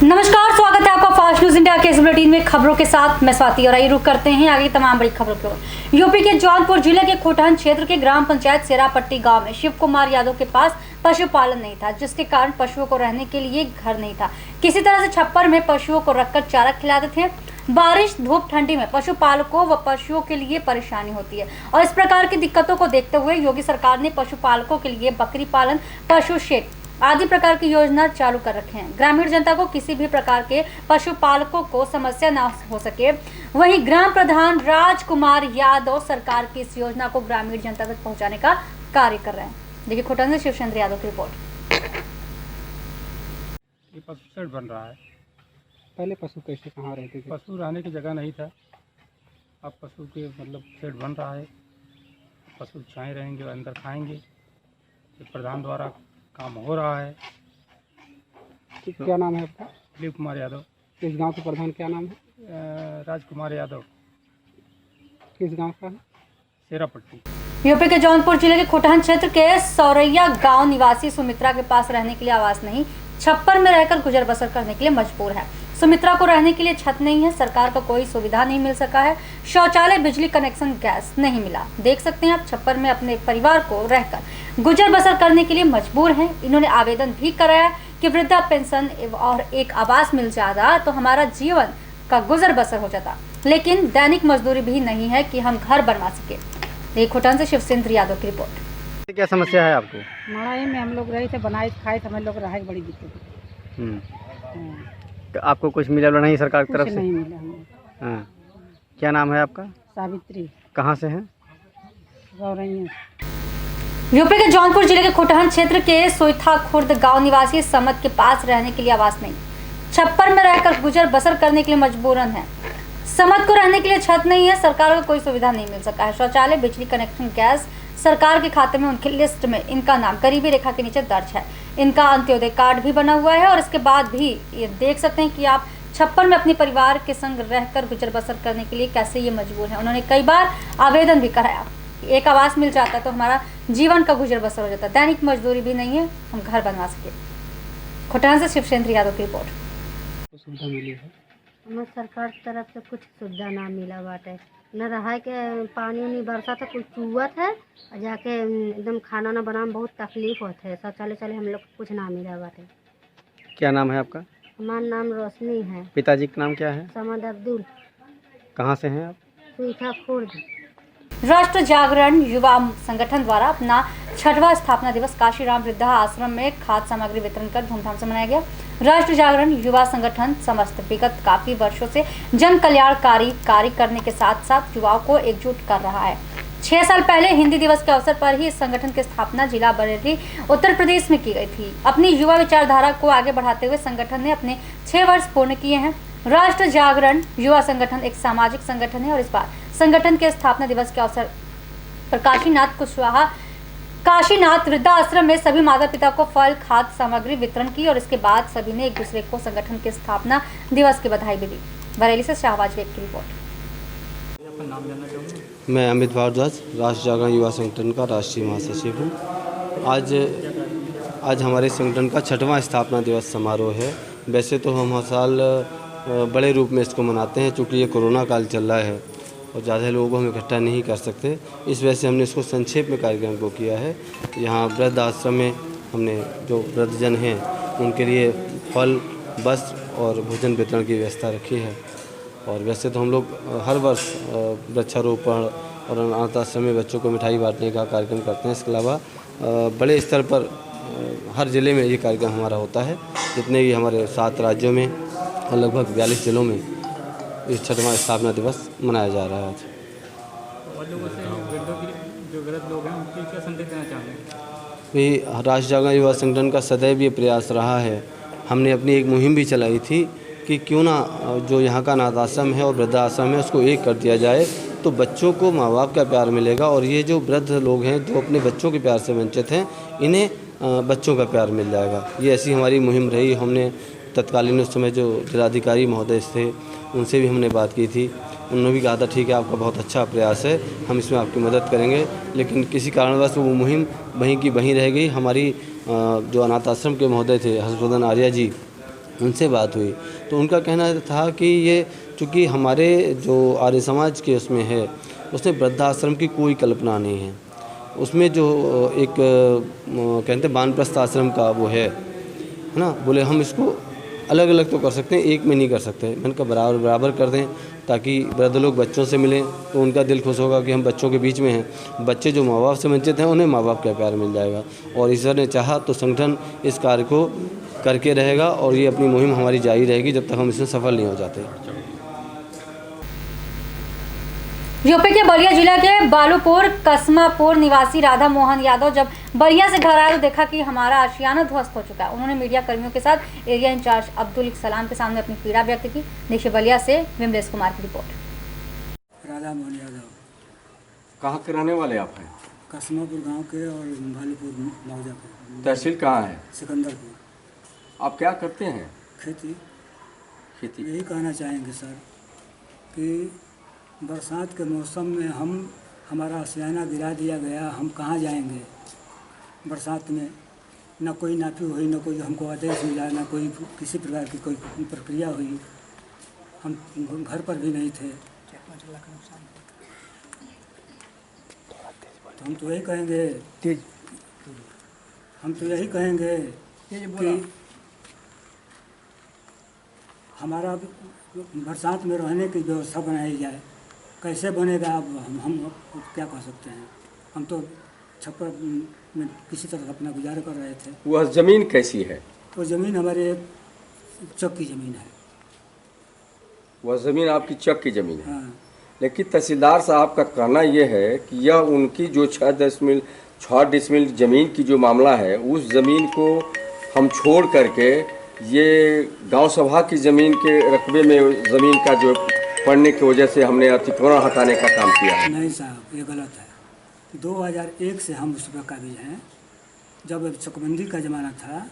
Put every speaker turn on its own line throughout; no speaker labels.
नमस्कार, स्वागत है आपका फास्ट न्यूज इंडिया के इस बुलेटिन में खबरों के साथ मैं स्वाति। और आइए रुक करते हैं आगे तमाम बड़ी खबरों की ओर। यूपी के जौनपुर जिले के खोटहन क्षेत्र के ग्राम पंचायत सेरापट्टी गांव में शिव कुमार यादव के पास पशुपालन नहीं था, जिसके कारण पशुओं को रहने के लिए घर नहीं था। किसी तरह से छप्पर में पशुओं को रखकर चारा खिलाते थे। बारिश, धूप, ठंडी में पशुपालकों व पशुओं के लिए परेशानी होती है और इस प्रकार की दिक्कतों को देखते हुए योगी सरकार ने पशुपालकों के लिए बकरी पालन, पशु शेड आदि प्रकार की योजना चालू कर रखे हैं। ग्रामीण जनता को किसी भी प्रकार के पशुपालकों को समस्या न हो सके, वहीं ग्राम प्रधान राजकुमार यादव सरकार की इस योजना को ग्रामीण जनता तक पहुंचाने का कार्य कर रहे हैं। देखिए खोटन से शिवचंद्र यादव की रिपोर्ट।
ये पशु शेड बन रहा है।
पहले पशु कैसे कहाँ रहते थे?
पशु रहने की जगह नहीं था, अब पशु के मतलब शेड बन रहा है। पशु छाए रहेंगे, अंदर खाएंगे। ये प्रधान द्वारा काम हो रहा है।
क्या नाम है आपका?
दिलीप कुमार यादव।
इस गांव के प्रधान क्या नाम है?
राजकुमार यादव।
किस गांव का है?
सेरापट्टी।
यूपी के जौनपुर जिले के खोटहन क्षेत्र के सौरैया गांव निवासी सुमित्रा के पास रहने के लिए आवास नहीं, छप्पर में रहकर गुजर बसर करने के लिए मजबूर है। सुमित्रा को रहने के लिए छत नहीं है, सरकार का कोई सुविधा नहीं मिल सका है, शौचालय, बिजली कनेक्शन, गैस नहीं मिला। देख सकते हैं आप, छप्पर में अपने परिवार को रहकर गुजर बसर करने के लिए मजबूर हैं। इन्होंने आवेदन भी कराया कि वृद्धा पेंशन और एक आवास मिल जाता तो हमारा जीवन का गुजर बसर हो जाता, लेकिन दैनिक मजदूरी भी नहीं है कि हम घर बनवा सके। खोटन से शिवचंद्र यादव की रिपोर्ट।
क्या समस्या है आपको?
मड़ाई में हम लोग रहे थे, बनाए खाए थे, हम लोग रहा बड़ी दिक्कत है।
तो आपको कुछ मिला नहीं सरकार की तरफ
कुछ
से?
नहीं मिला हमें।
हाँ। क्या नाम है आपका?
सावित्री।
कहाँ से हैं?
यूपी के जौनपुर जिले के खोटहन क्षेत्र के सोइथा खुर्द गांव निवासी समद के पास रहने के लिए आवास नहीं, छप्पर में रहकर गुजर बसर करने के लिए मजबूरन है। समद को रहने के लिए छत नहीं है, सरकार को कोई सुविधा नहीं मिल सका है, शौचालय, बिजली कनेक्शन, गैस सरकार के खाते में उनकी लिस्ट में इनका नाम गरीबी रेखा के नीचे दर्ज है। इनका अंत्योदय कार्ड भी बना हुआ है और इसके बाद भी ये देख सकते हैं कि आप छप्पर में अपने परिवार के संग रहकर गुजर बसर करने के लिए कैसे ये मजबूर है। उन्होंने कई बार आवेदन भी कराया, एक आवास मिल जाता तो हमारा जीवन का गुजर बसर हो जाता, दैनिक मजदूरी भी नहीं है, हम घर बनवा सके। खोटन से शिवचंद्र यादव की रिपोर्ट।
सुविधा मिली है?
हमें सरकार की तरफ से कुछ सुविधा ना मिला बाटे, न रहा के पानी उनी बरसा तो कुछ चुवत है और जाके एकदम खाना ना बनाने में बहुत तकलीफ होता है। शौचालय चले हम लोग कुछ ना मिला बाटे।
क्या नाम है आपका?
हमारा नाम रोशनी है।
पिताजी का नाम क्या है?
समद अब्दुल।
कहाँ से हैं आप?
सुइथा खुर्द।
राष्ट्र जागरण युवा संगठन द्वारा अपना 6वां स्थापना दिवस काशीराम वृद्धा आश्रम में खाद्य सामग्री वितरण कर धूमधाम से मनाया गया। राष्ट्र जागरण युवा संगठन समस्त विगत काफी वर्षों से जन कल्याणकारी कार्य करने के साथ साथ युवाओं को एकजुट कर रहा है। 6 साल पहले हिंदी दिवस के अवसर पर ही इस संगठन की स्थापना जिला बरेली, उत्तर प्रदेश में की गई थी। अपनी युवा विचारधारा को आगे बढ़ाते हुए संगठन ने अपने 6 वर्ष पूर्ण किए हैं। राष्ट्र जागरण युवा संगठन एक सामाजिक संगठन है और इस बार संगठन के स्थापना दिवस के अवसर पर काशीनाथ वृद्धाश्रम में सभी माता पिता को फल, खाद्य सामग्री वितरण की और इसके बाद सभी ने एक दूसरे को संगठन के स्थापना दिवस की बधाई भी दी। बरेली से शाहबाज बेग की रिपोर्ट।
मैं अमित भारद्वाज, राष्ट्र जागरण युवा संगठन का राष्ट्रीय महासचिव हूँ। आज हमारे संगठन का 6वां स्थापना दिवस समारोह है। वैसे तो हम हर साल बड़े रूप में इसको मनाते हैं, चूँकि ये कोरोना काल चल रहा है और ज़्यादा लोगों को हम इकट्ठा नहीं कर सकते, इस वजह से हमने इसको संक्षेप में कार्यक्रम को किया है। यहाँ वृद्ध आश्रम में हमने जो वृद्धजन हैं उनके लिए फल, वस्त्र और भोजन वितरण की व्यवस्था रखी है। और वैसे तो हम लोग हर वर्ष वृक्षारोपण और अनाथ आश्रम में बच्चों को मिठाई बांटने का कार्यक्रम करते हैं। इसके अलावा बड़े स्तर पर हर ज़िले में ये कार्यक्रम हमारा होता है। जितने भी हमारे 7 राज्यों में और लगभग 42 जिलों में इस 6वां स्थापना दिवस मनाया जा रहा है। आज
जो वृद्ध लोग हैं उनके क्या संदेश देना चाहेंगे?
भी राष्ट्र जागरण युवा संगठन का सदैव ये प्रयास रहा है। हमने अपनी एक मुहिम भी चलाई थी कि क्यों ना जो यहाँ का अनाथ आश्रम है और वृद्धाश्रम है उसको एक कर दिया जाए, तो बच्चों को माँ बाप का प्यार मिलेगा और ये जो वृद्ध लोग हैं जो अपने बच्चों के प्यार से वंचित हैं, इन्हें बच्चों का प्यार मिल जाएगा। ये ऐसी हमारी मुहिम रही। हमने तत्कालीन उस समय जो जिलाधिकारी महोदय थे उनसे भी हमने बात की थी। उन्होंने भी कहा था ठीक है, आपका बहुत अच्छा प्रयास है, हम इसमें आपकी मदद करेंगे। लेकिन किसी कारणवश वो मुहिम वहीं की वहीं रह गई। हमारी जो अनाथ आश्रम के महोदय थे हर्षवर्धन आर्या जी, उनसे बात हुई तो उनका कहना था कि ये चूँकि हमारे जो आर्य समाज के उसमें है, उसमें वृद्धाश्रम की कोई कल्पना नहीं है। उसमें जो एक कहते हैं वानप्रस्थ आश्रम का वो है ना, बोले हम इसको अलग अलग तो कर सकते हैं, एक में नहीं कर सकते। मैंने कहा बराबर बराबर कर दें ताकि वृद्ध लोग बच्चों से मिलें तो उनका दिल खुश होगा कि हम बच्चों के बीच में हैं। बच्चे जो माँ बाप से वंचित हैं उन्हें माँ बाप का प्यार मिल जाएगा, और ईश्वर ने चाहा तो संगठन इस कार्य को करके रहेगा और ये अपनी मुहिम हमारी जारी रहेगी जब तक हम इसमें सफल नहीं हो जाते।
यूपी के बलिया जिला के बालूपुर कस्मापुर निवासी राधा मोहन यादव जब बलिया से घर आए तो देखा कि हमारा आशियाना ध्वस्त हो चुका है। उन्होंने मीडिया कर्मियों के साथ एरिया इंचार्ज अब्दुल सलाम के सामने अपनी पीड़ा व्यक्त की। देखिए बलिया से विमलेश कुमार की रिपोर्ट।
राधा मोहन यादव
कहाँ के रहने वाले आप हैं?
कस्मापुर गांव के और बालूपुर मौजापुर।
तहसील कहाँ है?
सिकंदरपुर।
आप क्या करते हैं?
खेती।
खेती।
यही कहना चाहेंगे सर कि बरसात के मौसम में हमारा आशियाना गिरा दिया गया, हम कहाँ जाएंगे बरसात में। न कोई नापी हुई, न कोई हमको आदेश मिला, न कोई किसी प्रकार की कोई प्रक्रिया हुई। हम घर पर भी नहीं थे। तो हम तो यही कहेंगे कि हमारा बरसात में रहने की व्यवस्था बनाई जाए। कैसे बनेगा अब हम क्या कह सकते हैं। हम तो छप्पर में किसी तरह अपना गुजारा कर रहे थे।
वह ज़मीन कैसी है?
वो ज़मीन हमारे चक की ज़मीन है।
वह ज़मीन आपकी चक की ज़मीन है।
हाँ।
लेकिन तहसीलदार साहब का कहना यह है कि यह उनकी जो 6 डिसमिल ज़मीन की जो मामला है, उस ज़मीन को हम छोड़ करके ये गांव सभा की ज़मीन के रकबे में ज़मीन का जो पड़ने की वजह से हमने अतिक्रमण हटाने का काम किया है।
नहीं साहब, ये गलत है। 2001 से हम उस पर काबिज हैं। जब चकबंदी का ज़माना था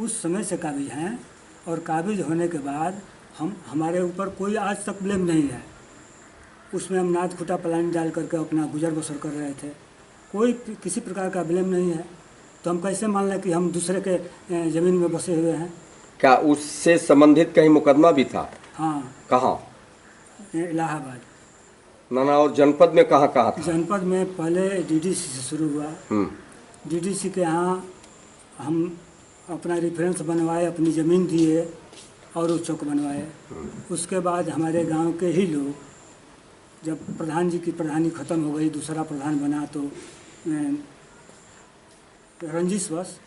उस समय से काबिज हैं, और काबिज होने के बाद हमारे ऊपर कोई आज तक ब्लेम नहीं है। उसमें हम नाद खुटा प्लान डाल करके अपना गुजर बसर कर रहे थे। कोई किसी प्रकार का ब्लेम नहीं है। तो हम कैसे मान लें कि हम दूसरे के ज़मीन में बसे हुए हैं।
क्या उससे संबंधित कहीं मुकदमा भी था?
हाँ।
कहाँ?
इलाहाबाद।
नाना, और जनपद में कहाँ कहाँ था?
जनपद में पहले डीडीसी से शुरू हुआ। डीडीसी के यहाँ हम अपना रेफरेंस बनवाए, अपनी ज़मीन दिए और वो चौक बनवाए। उसके बाद हमारे गांव के ही लोग, जब प्रधान जी की प्रधानी ख़त्म हो गई, दूसरा प्रधान बना, तो रंजिशवश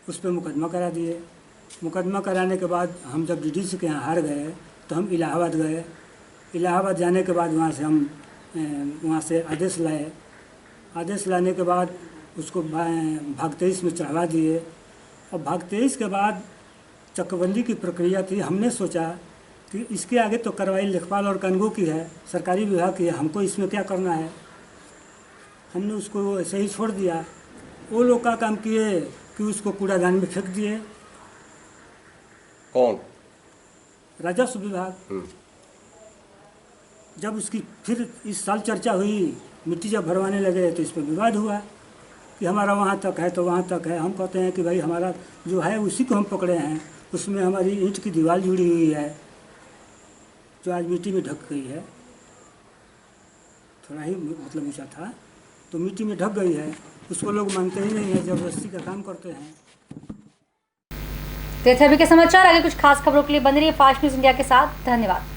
उस पर मुकदमा करा दिए। मुकदमा कराने के बाद हम जब डीडीसी के यहाँ हार गए तो हम इलाहाबाद गए। इलाहाबाद जाने के बाद वहाँ से आदेश लाए। आदेश लाने के बाद उसको भाग 23 में चढ़वा दिए। और भाग 23 के बाद चकबंदी की प्रक्रिया थी। हमने सोचा कि इसके आगे तो कार्रवाई लेखपाल और कानून की है, सरकारी विभाग की है, हमको इसमें क्या करना है। हमने उसको ऐसे ही छोड़ दिया। वो लोग का काम किए कि उसको कूड़ादान में फेंक दिए।
कौन?
राजस्व विभाग। जब उसकी फिर इस साल चर्चा हुई, मिट्टी जब भरवाने लगे तो इस पर विवाद हुआ कि हमारा वहाँ तक है तो वहाँ तक है। हम कहते हैं कि भाई हमारा जो है उसी को हम पकड़े हैं। उसमें हमारी ईंट की दीवार जुड़ी हुई है जो आज मिट्टी में ढक गई है। थोड़ा ही मतलब ऊँचा था तो मिट्टी में ढक गई है। उसको लोग मानते ही नहीं है, जबरदस्ती का काम करते हैं।
तो ये थे अभी के समाचार। आगे कुछ खास खबरों के लिए बने रहिए फास्ट न्यूज़ इंडिया के साथ। धन्यवाद।